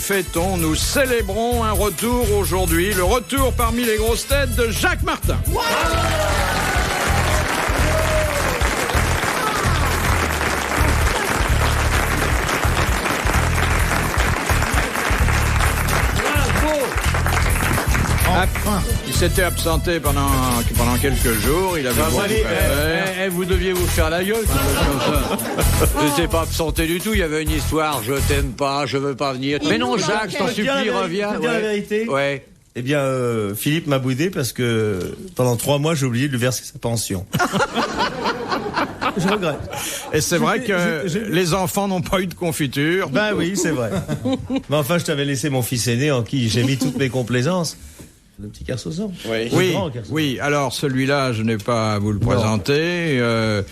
fêtons, nous célébrons un retour aujourd'hui. Le retour parmi les grosses têtes de Jacques Martin. Il s'était absenté pendant quelques jours. Il avait beaucoup à faire. Vous deviez vous faire la gueule. Je n'étais pas absenté du tout. Il y avait une histoire. Je t'aime pas, je veux pas venir. Mais non, Jacques, je t'en supplie, reviens. Tu veux dire la vérité ? Ouais. Eh bien, Philippe m'a boudé parce que pendant 3 mois, j'ai oublié de lui verser sa pension. Je regrette. Et c'est vrai que les enfants n'ont pas eu de confiture. Ben oui, c'est vrai. Mais enfin, je t'avais laissé mon fils aîné en qui j'ai mis toutes mes complaisances. Le petit Kersozon. Oui. Alors celui-là, je n'ai pas à vous le présenter. De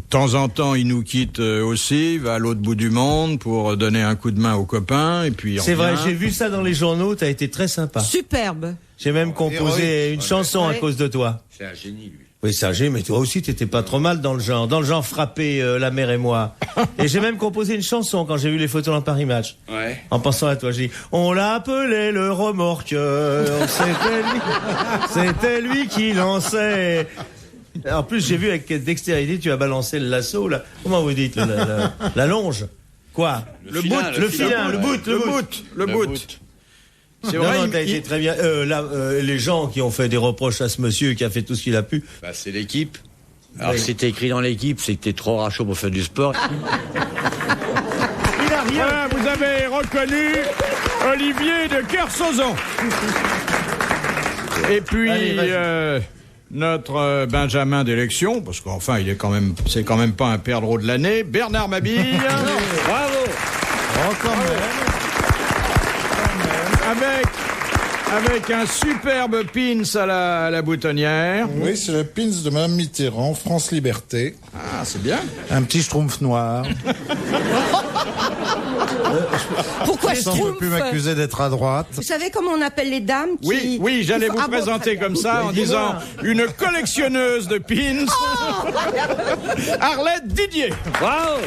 temps en temps, il nous quitte aussi, va à l'autre bout du monde pour donner un coup de main aux copains. Et puis c'est vrai, j'ai vu ça dans les journaux. T'as été très sympa. Superbe. J'ai même composé une chanson à cause de toi. C'est un génie, lui. Oui, c'est un génie, mais toi aussi, t'étais pas trop mal dans le genre frapper la mère et moi. Et j'ai même composé une chanson quand j'ai vu les photos dans Paris Match. Ouais. En pensant à toi, j'ai dit, on l'appelait le remorqueur, c'était lui qui lançait. En plus, j'ai vu avec dextérité, tu as balancé le lasso, là. Comment vous dites, la longe? Quoi? Le boot. C'est vrai, t'as été très bien. Les gens qui ont fait des reproches à ce monsieur qui a fait tout ce qu'il a pu. Bah, c'est l'équipe. Alors, si c'était écrit dans l'équipe, c'est que t'es trop rachot pour faire du sport. Il a rien. Voilà, vous avez reconnu Olivier de Kersozon. Et puis, notre Benjamin d'élection, parce qu'enfin, c'est quand même pas un perdreau de l'année, Bernard Mabille. Bravo. Encore même. Avec un superbe pins à la boutonnière. Oui, c'est le pins de Mme Mitterrand, France Liberté. Ah, c'est bien. Un petit schtroumpf noir. Pourquoi On ne peut plus m'accuser d'être à droite. Vous savez comment on appelle les dames qui... Oui, j'allais vous présenter comme ça en disant une collectionneuse de pins. Arlette Didier. Bravo.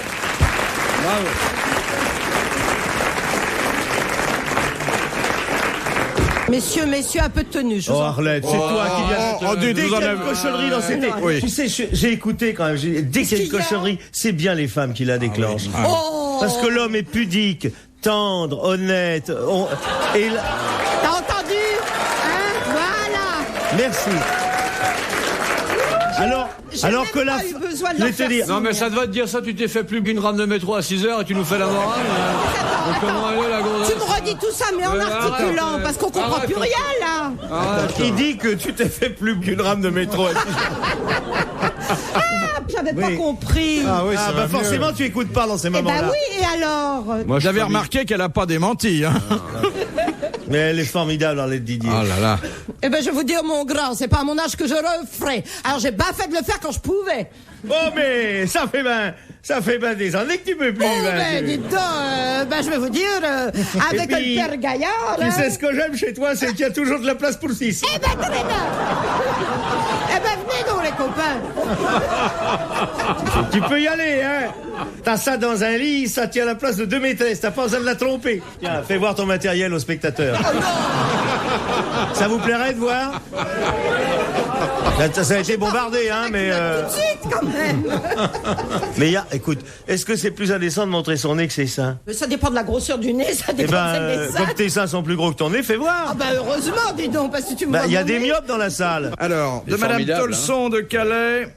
Messieurs, un peu de tenue. Je vous en... Arlette, c'est toi qui viens de... Dès qu'il y a une cochonnerie dans cette... Oui. Tu sais, j'ai écouté quand même. Dès qu'il y a une cochonnerie, c'est bien les femmes qui la déclenchent. Parce que l'homme est pudique, tendre, honnête. T'as entendu? Hein? Voilà. Merci. Alors que la... Je vais te dire. Non, mais ça devrait te dire ça, tu t'es fait plus qu'une rame de métro à 6h et tu nous fais la morale. Comment elle est, la grosse? Tu me redis tout ça, mais en articulant, parce qu'on comprend plus rien, là. Il dit que tu t'es fait plus qu'une rame de métro. J'avais pas compris. Forcément, tu écoutes pas dans ces Eh moments-là. ben oui, et alors? Moi, j'avais remarqué qu'elle a pas démenti. Hein. Mais elle est formidable, Arlette Didier. Oh là là. Eh ben, je vais vous dire, mon grand, c'est pas à mon âge que je le ferai. Alors, j'ai pas fait de le faire quand je pouvais. Oh, mais ça fait ben des années que tu peux plus. Dites donc, je vais vous dire, avec puis, le père Gaillard... Tu sais ce que j'aime chez toi, c'est qu'il y a toujours de la place pour 6. Eh ben, très bien. Eh ben, venez donc, les copains. Tu peux y aller, hein. T'as ça dans un lit, ça tient la place de 2 maîtresses, t'as pas besoin de la tromper. Tiens, fais voir ton matériel aux spectateurs. Oh non. Ça vous plairait de voir? Ça a été bombardé, hein, mais... Tout de suite, quand même. Mais écoute, est-ce que c'est plus indécent de montrer son nez que ses seins? Ça dépend de la grosseur du nez, ça dépend des seins. Comme tes seins sont plus gros que ton nez, fais voir. Ah bah heureusement, dis donc, parce que tu me vois Il y a mon des nez. myopes dans la salle. Alors, de Madame Tolson de Calais,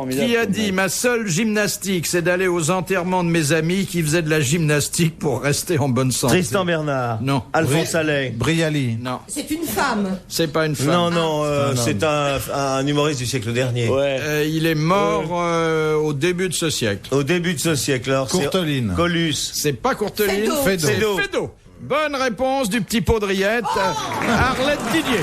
qui a dit « Ma seule gymnastique, c'est d'aller aux enterrements de mes amis qui faisaient de la gymnastique pour rester en bonne santé. » Tristan Bernard. Non. Alphonse Allais. Brialy. Non. C'est une femme. C'est pas une femme. Non, c'est un humoriste du siècle dernier. Il est mort au début de ce siècle. Au début de ce siècle, alors Courteline. c'est Colus. C'est pas Courteline. Feydeau. C'est Feydeau. Bonne réponse du petit Paudriette. Arlette Didier.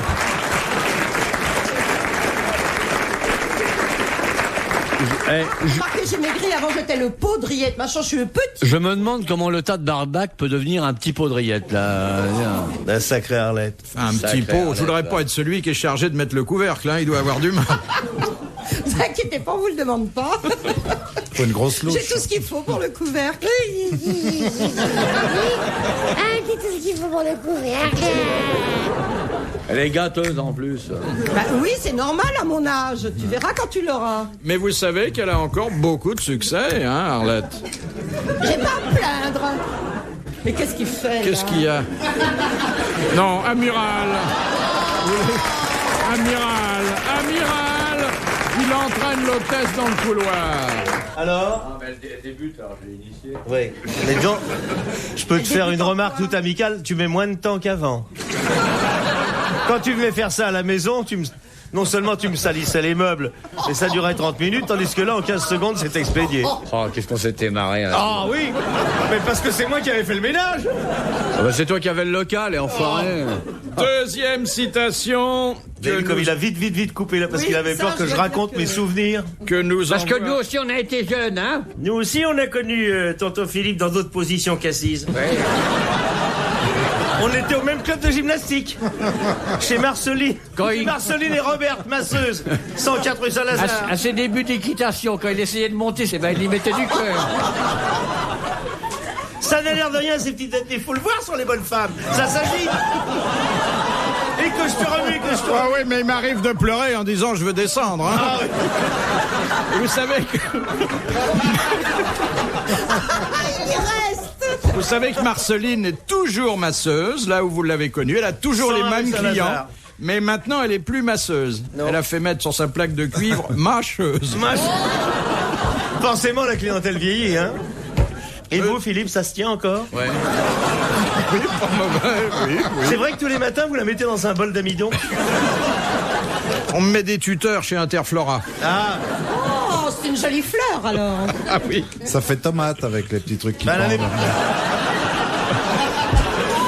Remarquez, j'ai maigri, avant j'étais le Paudriette, machin, je suis le petit. Je me demande comment le tas de barbac peut devenir un petit Paudriette, là. La sacrée Arlette. Un petit pot. Je voudrais pas être celui qui est chargé de mettre le couvercle. Hein. Il doit avoir du mal. T'inquiétez pas, on vous le demande pas. Faut une grosse louche. J'ai tout ce qu'il faut pour le couvercle. J'ai tout ce qu'il faut pour le couvercle. Elle est gâteuse en plus. Bah oui, c'est normal à mon âge. Tu verras quand tu l'auras. Mais vous savez qu'elle a encore beaucoup de succès, hein, Arlette? J'ai pas à me plaindre. Mais qu'est-ce qu'il fait là? Qu'est-ce qu'il y a? Non, amiral. Amiral. Il entraîne l'hôtesse dans le couloir. Alors? Elle débute, alors je l'ai initiée. Oui. Les gens, je peux te faire une remarque toute amicale, tu mets moins de temps qu'avant. Quand tu venais faire ça à la maison, non seulement tu me salissais les meubles, mais ça durait 30 minutes, tandis que là, en 15 secondes, c'est expédié. Oh, qu'est-ce qu'on s'était marré. Hein. Ah oui, mais parce que c'est moi qui avais fait le ménage. Ah bah, c'est toi qui avais le local, et enfoiré. Deuxième citation. Vous avez vu comme il a vite coupé là, parce qu'il avait peur que je raconte mes souvenirs. Que nous Parce que envoie- nous aussi, on a été jeunes, hein. Nous aussi, on a connu tonton Philippe dans d'autres positions qu'assises. Ouais. On était au même club de gymnastique. Chez Marceline. Marceline et Robert, masseuse. 104 rue Salazar. À ses débuts d'équitation, quand il essayait de monter, il y mettait du cœur. Ça n'a l'air de rien, ces petites têtes. Il faut le voir sur les bonnes femmes. Ça s'agit. Et que je te remue, Ah oui, mais il m'arrive de pleurer en disant je veux descendre. Hein. Ah oui. Et vous savez que... Il reste. Vous savez que Marceline est toujours masseuse, là où vous l'avez connue. Elle a toujours Sans les avec mêmes Salazar. clients. Mais maintenant, elle est plus masseuse. Non. Elle a fait mettre sur sa plaque de cuivre mâcheuse. Forcément, la clientèle vieillit, hein. Et vous, Philippe, ça se tient encore? Ouais. Oui, pas mauvais, oui. C'est vrai que tous les matins, vous la mettez dans un bol d'amidon? On me met des tuteurs chez Interflora. Ah, Oh, c'est une jolie fleur alors. Ah oui. Ça fait tomate avec les petits trucs qui Bah, pendent.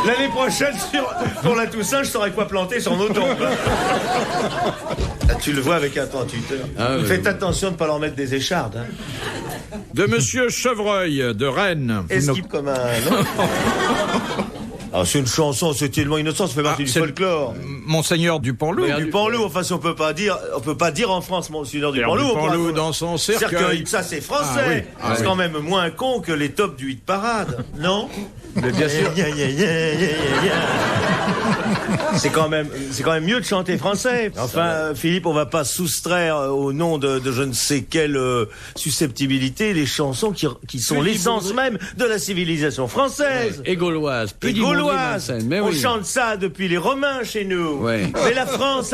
l'année prochaine, pour la Toussaint, je saurais quoi planter sur nos tombes. Là, tu le vois avec un tuteur. Ah, oui. Faites attention de ne pas leur mettre des échardes. Hein. De Monsieur Chevreuil, de Rennes. Esquive comme un... Non. Ah, c'est une chanson, c'est tellement innocent, ça fait partie du c'est folklore. Monseigneur Dupanloup. Du Panloup, enfin, si on peut pas dire en France, Monseigneur du Panloup. Dupanloup dans son cercueil. Ça, c'est français. Ah oui. Ah c'est oui. quand même moins con que les tops du hit parade, non? Mais bien sûr. C'est quand même mieux de chanter français. Enfin, Philippe, on va pas soustraire au nom de je ne sais quelle susceptibilité les chansons qui sont l'essence même de la civilisation française. Et gauloise. Et gauloise. Mais On oui. chante ça depuis les Romains chez nous. Ouais. Mais la France,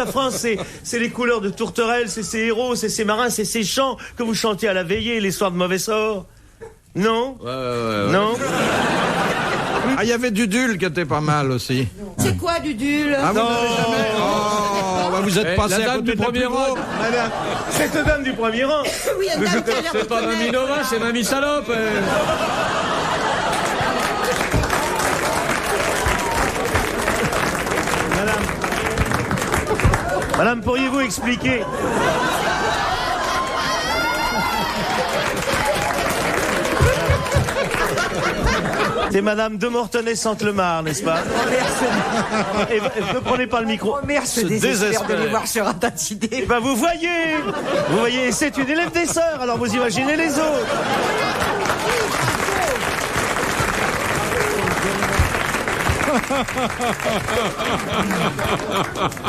c'est les couleurs de Tourterelle, c'est ses héros, c'est ses marins, c'est ses chants que vous chantez à la veillée, les soirs de mauvais sort. Non? Ouais. Non? Ah, il y avait Dudul qui était pas mal aussi. C'est quoi, Dudul? Ah, vous Non. n'avez jamais... Oh, bah, vous êtes passé la à dame côté du de la premier plus rang. gros. Madame, cette dame du premier rang. Oui, une dame qui a l'air C'est pas de Mamie connaître. Nova, c'est Mamie Salope. Madame, pourriez-vous expliquer? C'est Madame de Mortenay-Sainte-Lemar, n'est-ce pas? Et ne prenez pas le micro. Merci, désespère de les voir sur un tas d'idées. Eh ben, vous voyez, c'est une élève des sœurs, alors vous imaginez les autres.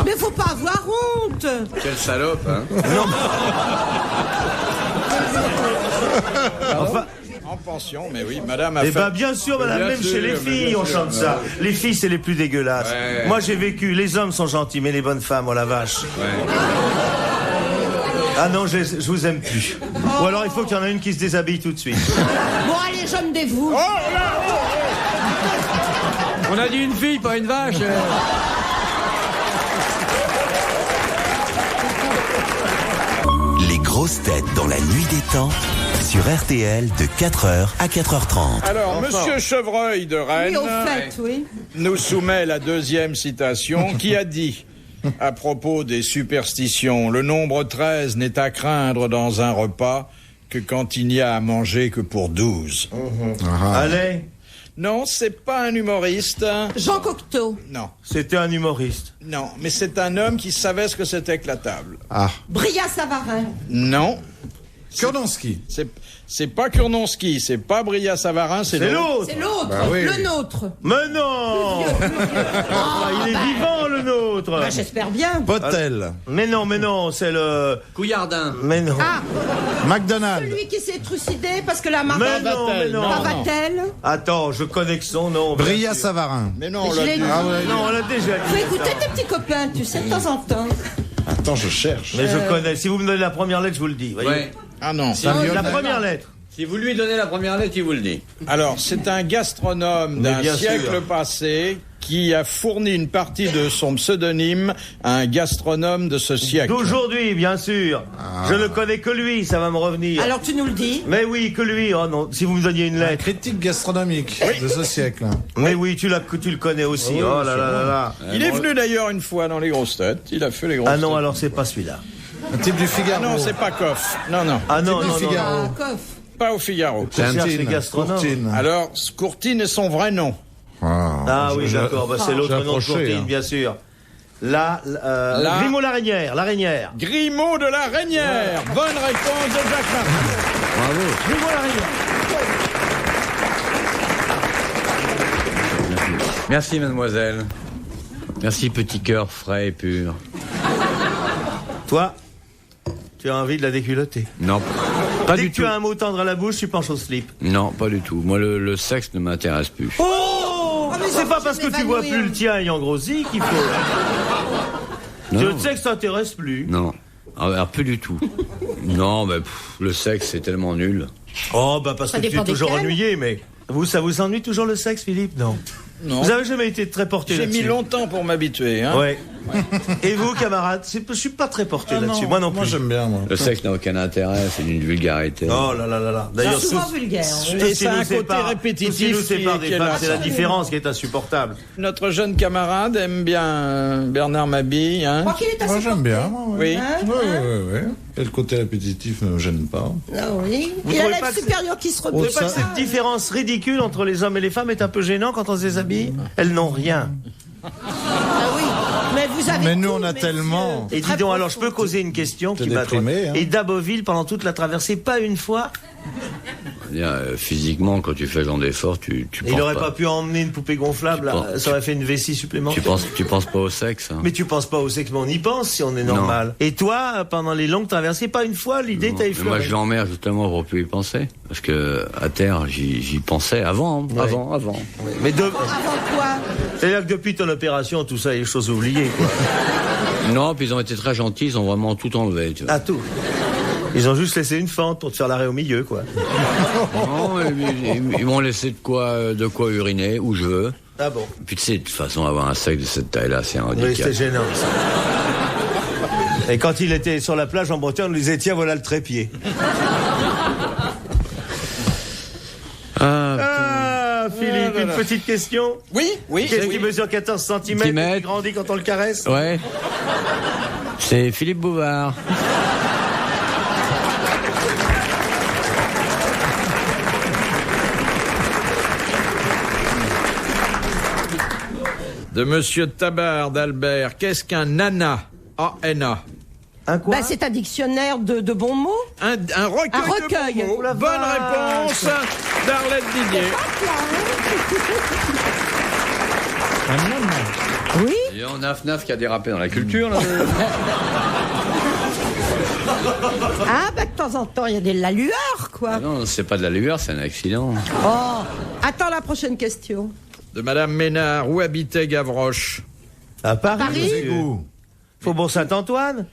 Mais faut pas avoir honte. Quelle salope, hein. Enfin, En pension, mais oui, madame a eh fait... ben, bien sûr, madame, Bien même sûr, chez les mais filles, bien on sûr. chante ça. Les filles, c'est les plus dégueulasses. Ouais. Moi, j'ai vécu, les hommes sont gentils, mais les bonnes femmes, oh la vache. Ouais. Ah non, je vous aime plus. Ou alors, il faut qu'il y en a une qui se déshabille tout de suite. Bon, allez, j'aime des vous. On a dit une fille, pas une vache. Les grosses têtes dans la nuit des temps sur RTL de 4h à 4h30. Alors, Enfin. Monsieur Chevreuil de Rennes Oui, au fait, oui. nous soumet la deuxième citation qui a dit, à propos des superstitions, le nombre 13 n'est à craindre dans un repas que quand il n'y a à manger que pour 12. Allez. Non, c'est pas un humoriste. Jean Cocteau. Non, C'était un humoriste. non, mais c'est un homme qui savait ce que c'était que la table. Ah. Bria Savarin. Non, Kurnonski. c'est pas Kurnonski, c'est pas Bria Savarin, c'est C'est l'autre. l'autre. C'est l'autre, Bah oui. le nôtre. Mais non. Ah, il est vivant, le nôtre. Bah, j'espère bien. Potel. Mais non, c'est le... Couillardin. Mais non. Ah, McDonald's. celui qui s'est trucidé parce que la Mais marque non. Pavatel. Attends, je connais que son nom. Bria Savarin. Mais non, on Je l'a l'ai dit. dit. Ah ouais. Non, on l'a déjà dit. Faut écouter tes petits copains, tu sais, de temps en temps. Attends, je cherche. Mais je connais. Si vous me donnez la première lettre, je vous le dis. Voyez. Ouais. Ah non. La première lettre. Si vous lui donnez la première lettre, il vous le dit. Alors, c'est un gastronome Mais d'un bien siècle sûr. passé qui a fourni une partie de son pseudonyme à un gastronome de ce siècle. D'aujourd'hui, bien sûr. Je ne connais que lui, ça va me revenir. Alors tu nous le dis. Mais oui, que lui. Oh non, si vous me donniez une La lettre. critique gastronomique de ce siècle. Mais oui, tu le connais aussi. Oui, Oh là là là là. Il est venu d'ailleurs une fois dans les grosses têtes. Il a fait les grosses Ah têtes. non, alors c'est pas celui-là. Un type du Ah Figaro. non, c'est pas Coff. Non, non. Ah non, du non, non. Figaro. Ah, Coff. Pas au Figaro. Je cherche les Courtine. gastronomes. Courtine. Alors, Courtine est son vrai nom. Ah oui, d'accord, bah, c'est l'autre j'ai nom de approché, Courtine, hein. bien sûr. Grimaud Laraynière. Grimaud de la Reynière. Bonne réponse de Jacques Martin. Bravo. Grimaud Laraynière. Merci, mademoiselle. Merci, petit cœur frais et pur. Toi, tu as envie de la déculotter. Non, pas Dès du que tout. tu as un mot tendre à la bouche, tu penches au slip. Non, pas du tout. Moi, le sexe ne m'intéresse plus. Oh, mais c'est ça pas fait parce que tu vois plus le tien ayant grossi qu'il faut... Non, Le sexe t'intéresse plus. non. Alors, plus du tout. Non, mais le sexe, c'est tellement nul. Oh, bah parce Ça que tu es dépend toujours desquels. ennuyé, mais... Ça vous ennuie toujours le sexe, Philippe? Non. Non. Vous avez jamais été très porté J'ai là-dessus? mis longtemps pour m'habituer. Hein. Ouais. Et vous, camarades? Je suis pas très porté là-dessus. Moi non plus. Moi, j'aime bien, moi. Le sexe n'a aucun intérêt, c'est d'une vulgarité. Oh là là là là. C'est D'ailleurs, souvent tout- vulgaire. tout Et ce qui ça a nous un côté sépare- répétitif tout ce qui nous sépare qui des est femmes, là. c'est la différence qui est insupportable. Notre jeune camarade aime bien Bernard Mabille. Hein. Je crois qu'il est assez Moi, j'aime bien, moi, Oui. ouais. Hein, Ouais. Et le côté répétitif ne me gêne pas. Ah oui. Vous Il a trouvez l'air pas que c'est- supérieur qui se Vous trouvez repose. pas que cette différence ridicule entre les hommes et les femmes est un peu gênant quand on se déshabille? Elles n'ont rien. Ah oui. Mais vous avez Mais nous, tout, on a messieurs. tellement. Et dis Très donc, alors je profond. peux causer une question T'es qui m'a... déprimé, hein. Et d'Aboville, pendant toute la traversée, pas une fois, C'est-à-dire, physiquement, quand tu fais genre d'effort, tu il penses n'aurait pas. pas pu emmener une poupée gonflable, Tu là, penses- ça aurait fait une vessie supplémentaire. Tu penses pas au sexe. Hein. Mais tu penses pas au sexe, mais on y pense si on est normal. Et toi, pendant les longues traversées, pas une fois, l'idée Non. t'a Mais effleuré. moi, je l'emmerde justement pour plus y penser. Parce que, à terre, j'y pensais avant. Ouais. Avant. Mais Avant quoi? c'est-à-dire que depuis ton opération, tout ça est chose oubliée, quoi. Non, puis ils ont été très gentils, ils ont vraiment tout enlevé. Tu vois. À tout. Ils ont juste laissé une fente pour te faire l'arrêt au milieu, quoi. Non, ils m'ont laissé de quoi uriner, où je veux. Ah bon? Puis tu sais, de toute façon, avoir un sexe de cette taille-là, c'est un Oui, handicap. c'était gênant, ça. Et quand il était sur la plage en Bretagne, on lui disait, tiens, voilà le trépied. Ah, Philippe, une petite question. Oui, oui. Qu'est-ce oui. qui mesure 14 cm et qui Centimètres. grandit quand on le caresse? Ouais. C'est Philippe Bouvard. De Monsieur Tabard d'Albert. Qu'est-ce qu'un nana? A-N-A. Un quoi? Bah, c'est un dictionnaire de bons mots. Un recueil. Un recueil. De bons mots. Oh la Bonne vache. réponse d'Arlette Didier. Oui. Il y a un naf qui a dérapé dans la culture, là. Ah, bah, de temps en temps, il y a la lueur, quoi. Ah non, c'est pas de la lueur, c'est un accident. Oh. Attends la prochaine question. De Madame Ménard. Où habitait Gavroche? À Paris, Paris. monsieur. Faubourg Saint-Antoine?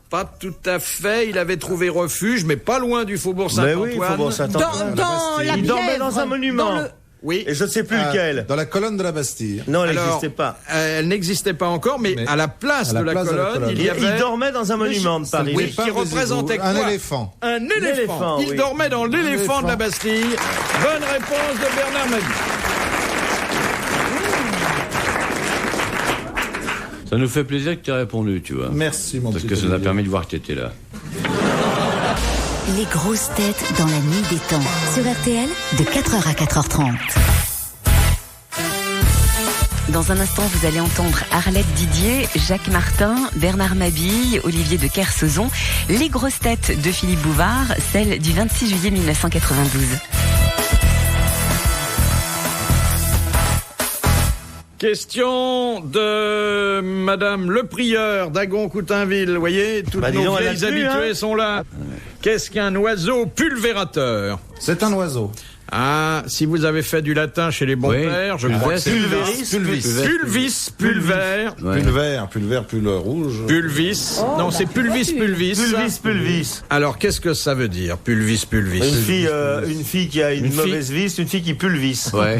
Pas tout à fait. Il avait trouvé refuge, mais pas loin du Faubourg Mais Saint-Antoine. oui, Faubourg Saint-Antoine. Dans la Il dormait Bièvre, dans un monument. le- Oui. Et je ne sais plus lequel. Dans la colonne de la Bastille. Non, elle Alors, n'existait pas. Elle n'existait pas encore, mais Mais à la place, à la de, la place de la colonne, colonne. il y avait Il dormait dans un monument de Paris. Oui, Départ qui des représentait égouts. Un quoi? éléphant. Un éléphant. L'éléphant, Il oui. dormait dans l'éléphant de la éléphant. Bastille. Bonne réponse de Bernard Mabille. Ça nous fait plaisir que tu aies répondu, tu vois. Merci, mon Parce petit que ça nous a Olivier. permis de voir que tu étais là. Les grosses têtes dans la nuit des temps. Sur RTL, de 4h à 4h30. Dans un instant, vous allez entendre Arlette Didier, Jacques Martin, Bernard Mabille, Olivier de Kersauzon, les grosses têtes de Philippe Bouvard, celle du 26 juillet 1992. Question de Madame Le Prieur d'Agon-Coutainville. Vous voyez, toutes nos vieilles habituées sont là. Qu'est-ce qu'un oiseau pulvérateur? C'est un oiseau. Ah, si vous avez fait du latin chez les bons pères, je crois que c'est pulvis, pulvère. Pulvère, pull rouge. Pulvis. Non, c'est pulvis. Pulvis. Alors, qu'est-ce que ça veut dire, pulvis? Une fille qui a une mauvaise vis, une fille qui pulvis. Ouais.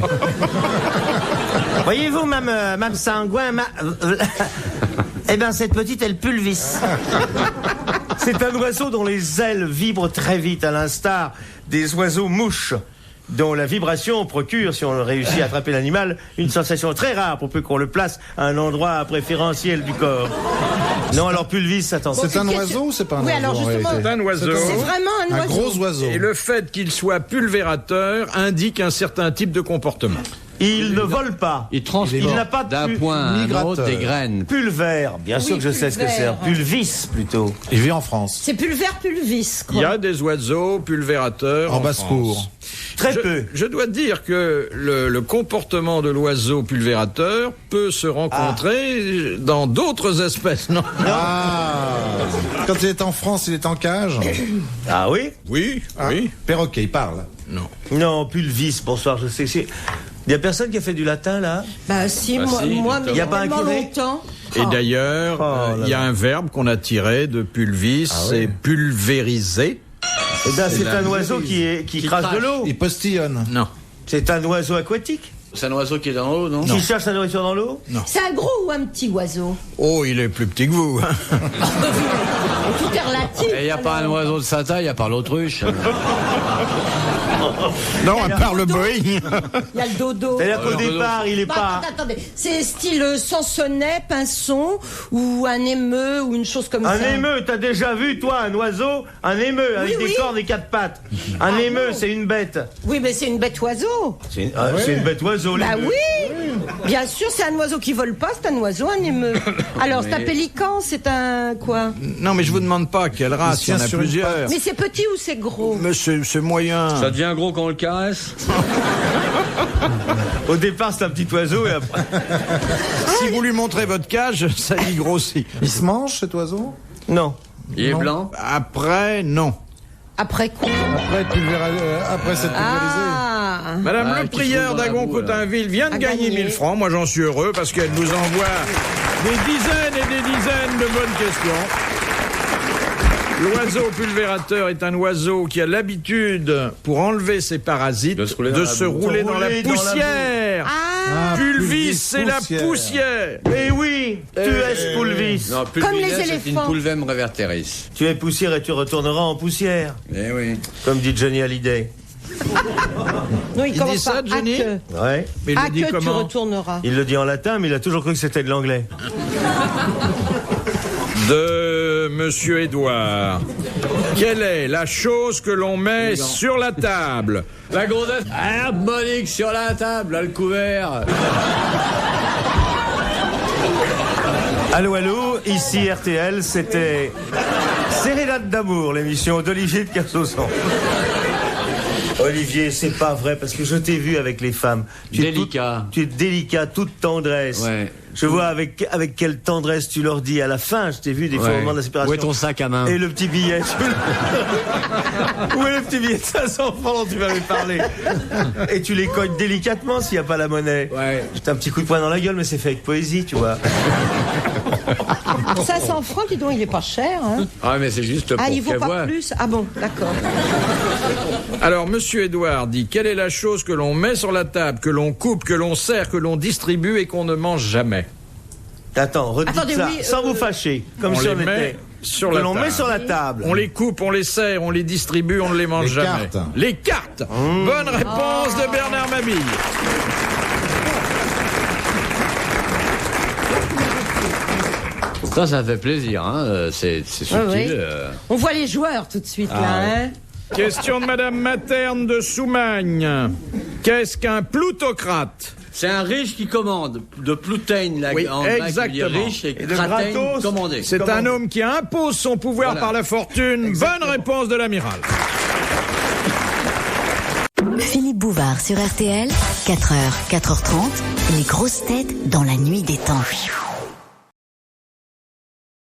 Voyez-vous, Mme Sangouin, eh ben, cette petite, elle pulvis. C'est un oiseau dont les ailes vibrent très vite, à l'instar des oiseaux mouches, dont la vibration procure, si on réussit à attraper l'animal, une sensation très rare pour peu qu'on le place à un endroit préférentiel du corps. Non, alors pulvis, attends. C'est un oiseau ou c'est pas un oiseau? Oui, alors justement, c'est un oiseau. C'est vraiment un oiseau. Un gros oiseau. Et le fait qu'il soit pulvérateur indique un certain type de comportement. Il ne vole pas. Il transporte n'a pas de d'un point à un autre des graines. Pulvère, bien sûr que je sais ce que c'est. Pulvis, plutôt. Il vit en France. C'est pulvère pulvis, quoi. Il y a des oiseaux pulvérateurs En en basse-cour. France. Très peu. Je dois dire que le comportement de l'oiseau pulvérateur peut se rencontrer dans d'autres espèces, non? Quand il est en France, il est en cage. Ah oui? Oui. Perroquet, il parle. Non. Non, pulvis, bonsoir, je sais. Il y a personne qui a fait du latin, là? Bah si, moi, mais il y a pas un curé longtemps. Et d'ailleurs, il y a un verbe qu'on a tiré de pulvis, c'est pulvériser. Eh ben, c'est un oiseau qui crache de l'eau. Il postillonne. Non. C'est un oiseau aquatique. C'est un oiseau qui est dans l'eau, non? Qui cherche sa nourriture dans l'eau. C'est un gros ou un petit oiseau? Oh, il est plus petit que vous. Tout est relatif. Et il n'y a pas un oiseau de sa taille, à part l'autruche. Non, à part le Boeing. Il y a le dodo. C'est-à-dire qu'au départ, il est pas... Attendez, c'est style sansonnet, pinson, ou un émeu, ou une chose comme ça. Un émeu, t'as déjà vu, toi, un oiseau? Un émeu, avec des cornes et quatre pattes. Un émeu, c'est une bête. Oui, mais c'est une bête oiseau. C'est une bête oiseau, Bah l'émeu. oui. Bien sûr, c'est un oiseau qui vole pas, c'est un oiseau, un émeu. Alors, c'est un pélican, c'est un quoi? Non, mais je vous demande pas quelle race, il y en a plusieurs. Mais c'est petit ou c'est gros? Mais c'est moyen. Ça devient gros quand on le caresse. Au départ, c'est un petit oiseau et après... Si vous lui montrez votre cage, ça y grossit. Il se mange, cet oiseau? Non. Il est blanc. Après, non. Après quoi? Après cette pulvérisée. Madame Le qui Prieur fout dans la boue, d'Agon-Coutainville vient de gagner 1000 francs. Moi, j'en suis heureux parce qu'elle nous envoie des dizaines et des dizaines de bonnes questions. L'oiseau pulvérateur est un oiseau qui a l'habitude, pour enlever ses parasites, de se rouler dans la poussière. Pulvis, c'est la poussière. Eh oui, tu es pulvis. Non, Comme les pulvinet, c'est une éléphants. pulvem reverteris. Tu es poussière et tu retourneras en poussière. Eh oui. Comme dit Johnny Hallyday. Non, Il commence dit ça, par Johnny? Ouais. Mais il À le dit que tu comment? retourneras. Il le dit en latin, mais il a toujours cru que c'était de l'anglais. De Monsieur Édouard. Quelle est la chose que l'on met sur la table? La grossesse harmonique sur la table, là, le couvert. Allô, allô, ici RTL, c'était Sérénade d'amour, l'émission d'Olivier de Kersauzon. Olivier, c'est pas vrai, parce que je t'ai vu avec les femmes. Délicat. Tu es délicat, toute tendresse. Ouais. Je vois avec quelle tendresse tu leur dis à la fin, je t'ai vu des fois au moment de la séparation. Où est ton sac à main? Et le petit billet. Où est le petit billet de 500 francs dont tu m'avais parlé? Et tu les cognes délicatement s'il n'y a pas la monnaie. Ouais. J'ai un petit coup de poing dans la gueule, mais c'est fait avec poésie, tu vois. 500 francs, dis donc, il est pas cher, hein? Ah, mais c'est juste pour Ah, il vaut pas prévoir. plus? Ah bon, d'accord. Alors, Monsieur Édouard dit, quelle est la chose que l'on met sur la table, que l'on coupe, que l'on sert, que l'on distribue et qu'on ne mange jamais? Attends, redites Attendez, ça, oui, sans vous fâcher, comme on si les on met était... sur que la l'on table. met sur la table. On les coupe, on les sert, on les distribue, on ne les mange Les jamais. cartes. Les cartes. Bonne réponse de Bernard Mabille. Ça fait plaisir, hein. C'est subtil. oui. On voit les joueurs tout de suite, là, hein? Question de Madame Materne de Soumagne. Qu'est-ce qu'un plutocrate? C'est un riche qui commande. De Ploutaigne, en grec, exactement. riche, et de Cratène, gratos. commandé. C'est un homme qui impose son pouvoir par la fortune. Exactement. Bonne réponse de l'amiral. Philippe Bouvard sur RTL, 4h, 4h30, les grosses têtes dans la nuit des temps.